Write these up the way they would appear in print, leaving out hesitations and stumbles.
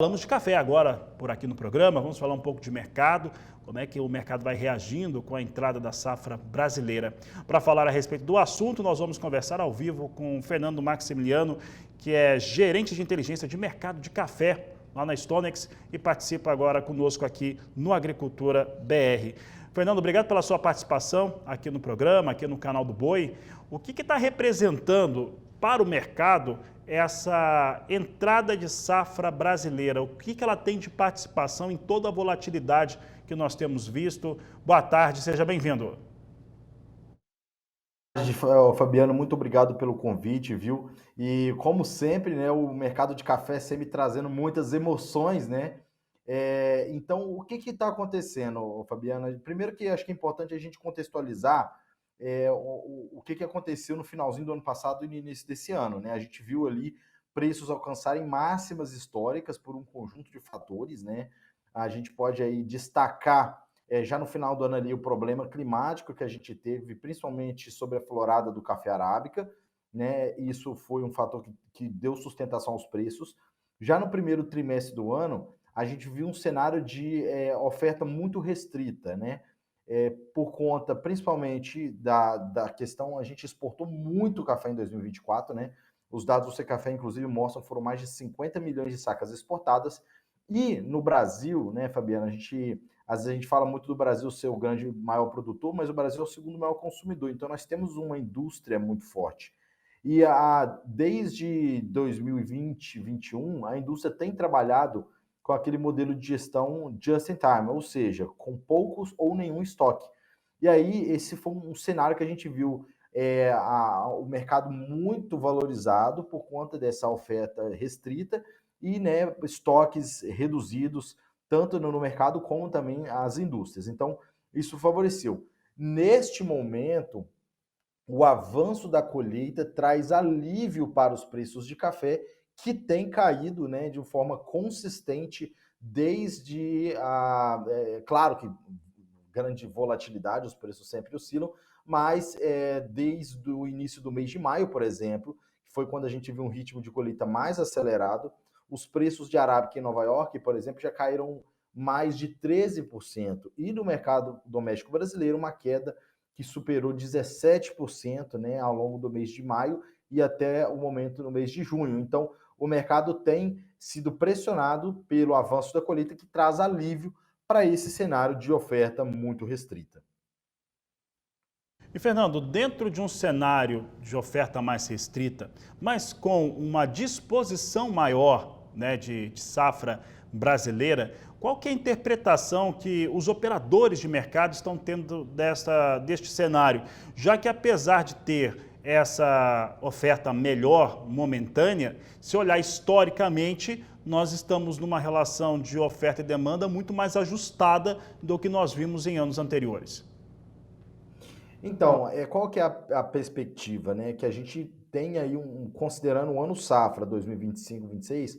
Falamos de café agora por aqui no programa, vamos falar um pouco de mercado, como é que o mercado vai reagindo com a entrada da safra brasileira. Para falar a respeito do assunto, nós vamos conversar ao vivo com o Fernando Maximiliano, que é gerente de inteligência de mercado de café lá na Stonex e participa agora conosco aqui no Agricultura BR. Fernando, obrigado pela sua participação aqui no programa, aqui no canal do Boi. O que está representando para o mercado essa entrada de safra brasileira? O que ela tem de participação em toda a volatilidade que nós temos visto? Boa tarde, seja bem-vindo. Fabiano, muito obrigado pelo convite, viu? E como sempre, né, o mercado de café sempre trazendo muitas emoções, né? Então, o que está acontecendo, Fabiano? Primeiro que acho que é importante a gente contextualizar o que aconteceu no finalzinho do ano passado e no início desse ano, né? A gente viu ali preços alcançarem máximas históricas por um conjunto de fatores, né? A gente pode aí destacar já no final do ano ali o problema climático que a gente teve, principalmente sobre a florada do café arábica, né? Isso foi um fator que deu sustentação aos preços. Já no primeiro trimestre do ano, a gente viu um cenário de oferta muito restrita, né? Por conta principalmente da questão, a gente exportou muito café em 2024, né? Os dados do Secafé, inclusive, mostram que foram mais de 50 milhões de sacas exportadas. E no Brasil, né, Fabiana, às vezes a gente fala muito do Brasil ser o grande maior produtor, mas o Brasil é o segundo maior consumidor. Então nós temos uma indústria muito forte. E desde 2020, 2021, a indústria tem trabalhado com aquele modelo de gestão just in time, ou seja, com poucos ou nenhum estoque. E aí esse foi um cenário que a gente viu o mercado muito valorizado por conta dessa oferta restrita e, né, estoques reduzidos tanto no mercado como também as indústrias. Então, isso favoreceu. Neste momento, o avanço da colheita traz alívio para os preços de café, que tem caído, né, de uma forma consistente desde claro que grande volatilidade, os preços sempre oscilam, mas desde o início do mês de maio, por exemplo, que foi quando a gente viu um ritmo de colheita mais acelerado, os preços de arábica em Nova York, por exemplo, já caíram mais de 13%. E no mercado doméstico brasileiro, uma queda que superou 17%, né, ao longo do mês de maio e até o momento no mês de junho. Então, o mercado tem sido pressionado pelo avanço da colheita, que traz alívio para esse cenário de oferta muito restrita. E, Fernando, dentro de um cenário de oferta mais restrita, mas com uma disposição maior, né, de safra brasileira, qual que é a interpretação que os operadores de mercado estão tendo deste cenário? Já que apesar de ter essa oferta melhor, momentânea, se olhar historicamente, nós estamos numa relação de oferta e demanda muito mais ajustada do que nós vimos em anos anteriores. Então, qual que é a perspectiva, né? Que a gente tem aí, considerando o ano safra 2025-26,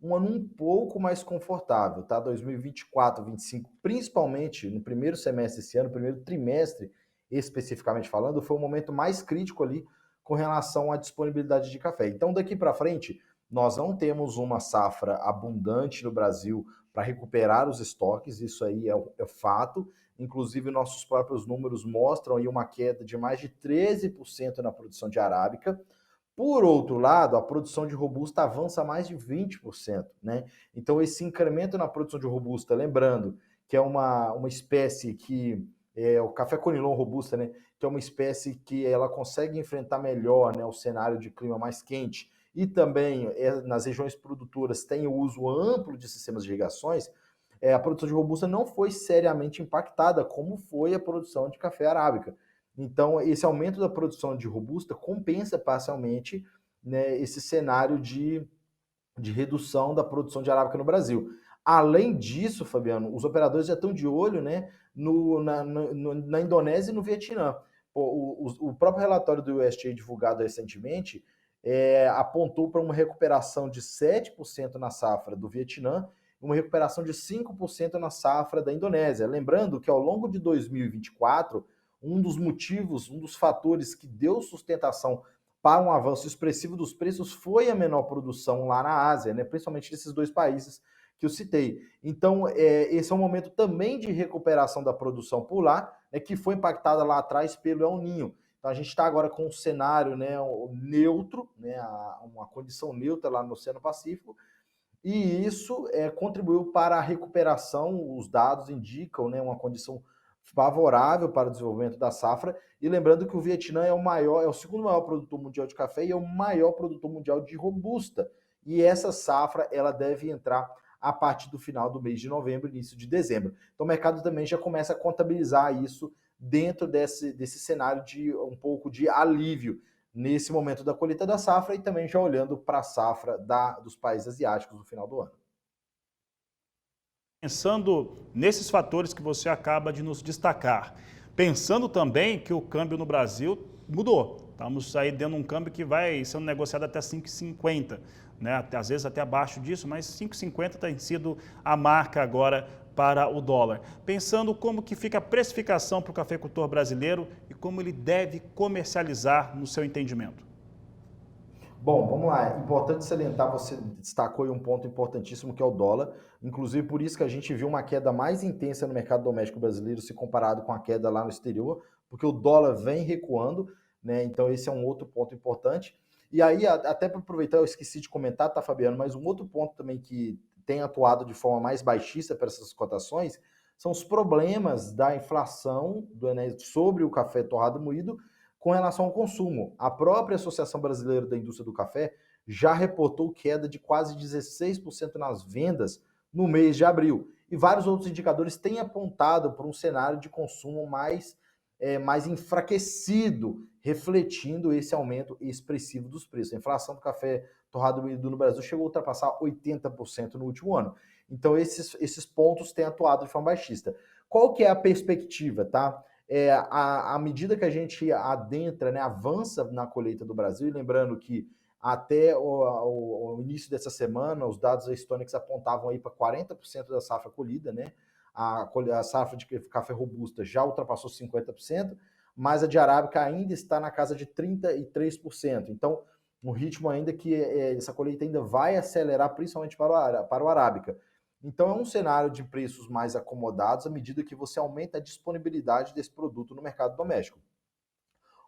um ano um pouco mais confortável, tá? 2024, 25, principalmente no primeiro semestre desse ano, primeiro trimestre, especificamente falando, foi o momento mais crítico ali com relação à disponibilidade de café. Então, daqui para frente, nós não temos uma safra abundante no Brasil para recuperar os estoques, isso aí é fato. Inclusive, nossos próprios números mostram aí uma queda de mais de 13% na produção de arábica. Por outro lado, a produção de robusta avança mais de 20%, né? Então, esse incremento na produção de robusta, lembrando que é uma espécie que o café conilon robusta, né? Que é uma espécie que ela consegue enfrentar melhor, né, o cenário de clima mais quente e também nas regiões produtoras tem o uso amplo de sistemas de irrigações. A produção de robusta não foi seriamente impactada, como foi a produção de café arábica. Então, esse aumento da produção de robusta compensa parcialmente, né, esse cenário de redução da produção de arábica no Brasil. Além disso, Fabiano, os operadores já estão de olho, né, na Indonésia e no Vietnã. O próprio relatório do USDA divulgado recentemente apontou para uma recuperação de 7% na safra do Vietnã, uma recuperação de 5% na safra da Indonésia. Lembrando que ao longo de 2024, um dos motivos, um dos fatores que deu sustentação para um avanço expressivo dos preços foi a menor produção lá na Ásia, né? Principalmente desses dois países que eu citei. Então, esse é um momento também de recuperação da produção por lá, né, que foi impactada lá atrás pelo El Niño. Então, a gente está agora com um cenário, né, neutro, né, uma condição neutra lá no Oceano Pacífico, e isso contribuiu para a recuperação. Os dados indicam, né, uma condição favorável para o desenvolvimento da safra. E lembrando que o Vietnã é o segundo maior produtor mundial de café e é o maior produtor mundial de robusta. E essa safra ela deve entrar a partir do final do mês de novembro, início de dezembro. Então o mercado também já começa a contabilizar isso dentro desse cenário de um pouco de alívio nesse momento da colheita da safra e também já olhando para a safra dos países asiáticos no final do ano. Pensando nesses fatores que você acaba de nos destacar, pensando também que o câmbio no Brasil mudou. Estamos aí dando um câmbio que vai sendo negociado até 5,50, né? Às vezes até abaixo disso, mas 5,50 tem sido a marca agora para o dólar. Pensando como que fica a precificação para o cafeicultor brasileiro e como ele deve comercializar no seu entendimento. Bom, vamos lá. É importante salientar, você destacou aí um ponto importantíssimo que é o dólar. Inclusive, por isso que a gente viu uma queda mais intensa no mercado doméstico brasileiro se comparado com a queda lá no exterior, porque o dólar vem recuando, né? Então, esse é um outro ponto importante. E aí, até para aproveitar, eu esqueci de comentar, tá, Fabiano? Mas um outro ponto também que tem atuado de forma mais baixista para essas cotações são os problemas da inflação sobre o café torrado moído com relação ao consumo. A própria Associação Brasileira da Indústria do Café já reportou queda de quase 16% nas vendas no mês de abril. E vários outros indicadores têm apontado para um cenário de consumo mais enfraquecido, refletindo esse aumento expressivo dos preços. A inflação do café torrado moído no Brasil chegou a ultrapassar 80% no último ano. Então, esses pontos têm atuado de forma baixista. Qual que é a perspectiva, tá? À medida que a gente adentra, né, avança na colheita do Brasil, e lembrando que até o início dessa semana, os dados da Stonex apontavam aí para 40% da safra colhida, né? A safra de café robusta já ultrapassou 50%, mas a de arábica ainda está na casa de 33%. Então, um ritmo ainda que essa colheita ainda vai acelerar, principalmente para o arábica. Então, é um cenário de preços mais acomodados à medida que você aumenta a disponibilidade desse produto no mercado doméstico.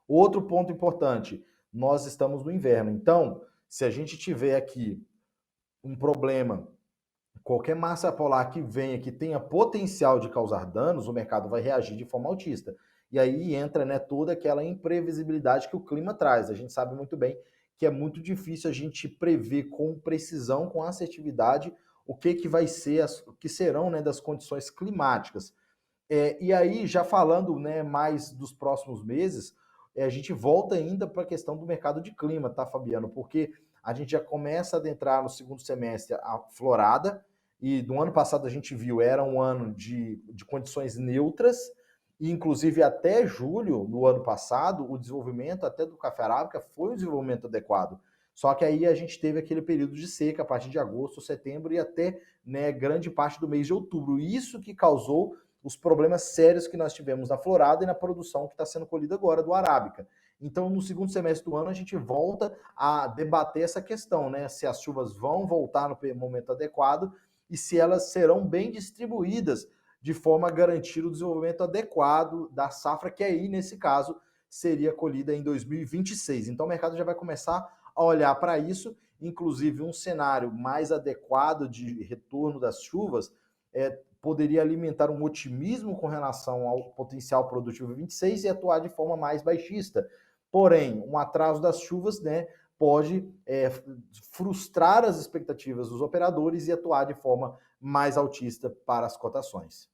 Outro ponto importante, nós estamos no inverno. Então, se a gente tiver aqui um problema, qualquer massa polar que venha, que tenha potencial de causar danos, o mercado vai reagir de forma altista. E aí entra, né, toda aquela imprevisibilidade que o clima traz. A gente sabe muito bem que é muito difícil a gente prever com precisão, com assertividade, o que vai ser, o que serão, né, das condições climáticas. E aí, já falando, né, mais dos próximos meses, a gente volta ainda para a questão do mercado de clima, tá, Fabiano? Porque a gente já começa a adentrar no segundo semestre a florada, e no ano passado a gente viu, era um ano de condições neutras, e inclusive até julho, no ano passado, o desenvolvimento até do café arábica foi um desenvolvimento adequado. Só que aí a gente teve aquele período de seca a partir de agosto, setembro e até, né, grande parte do mês de outubro. Isso que causou os problemas sérios que nós tivemos na florada e na produção que está sendo colhida agora do arábica. Então, no segundo semestre do ano, a gente volta a debater essa questão, né? Se as chuvas vão voltar no momento adequado e se elas serão bem distribuídas de forma a garantir o desenvolvimento adequado da safra, que aí, nesse caso, seria colhida em 2026. Então, o mercado já vai começar a olhar para isso, inclusive um cenário mais adequado de retorno das chuvas poderia alimentar um otimismo com relação ao potencial produtivo 26 e atuar de forma mais baixista. Porém, um atraso das chuvas, né, pode frustrar as expectativas dos operadores e atuar de forma mais altista para as cotações.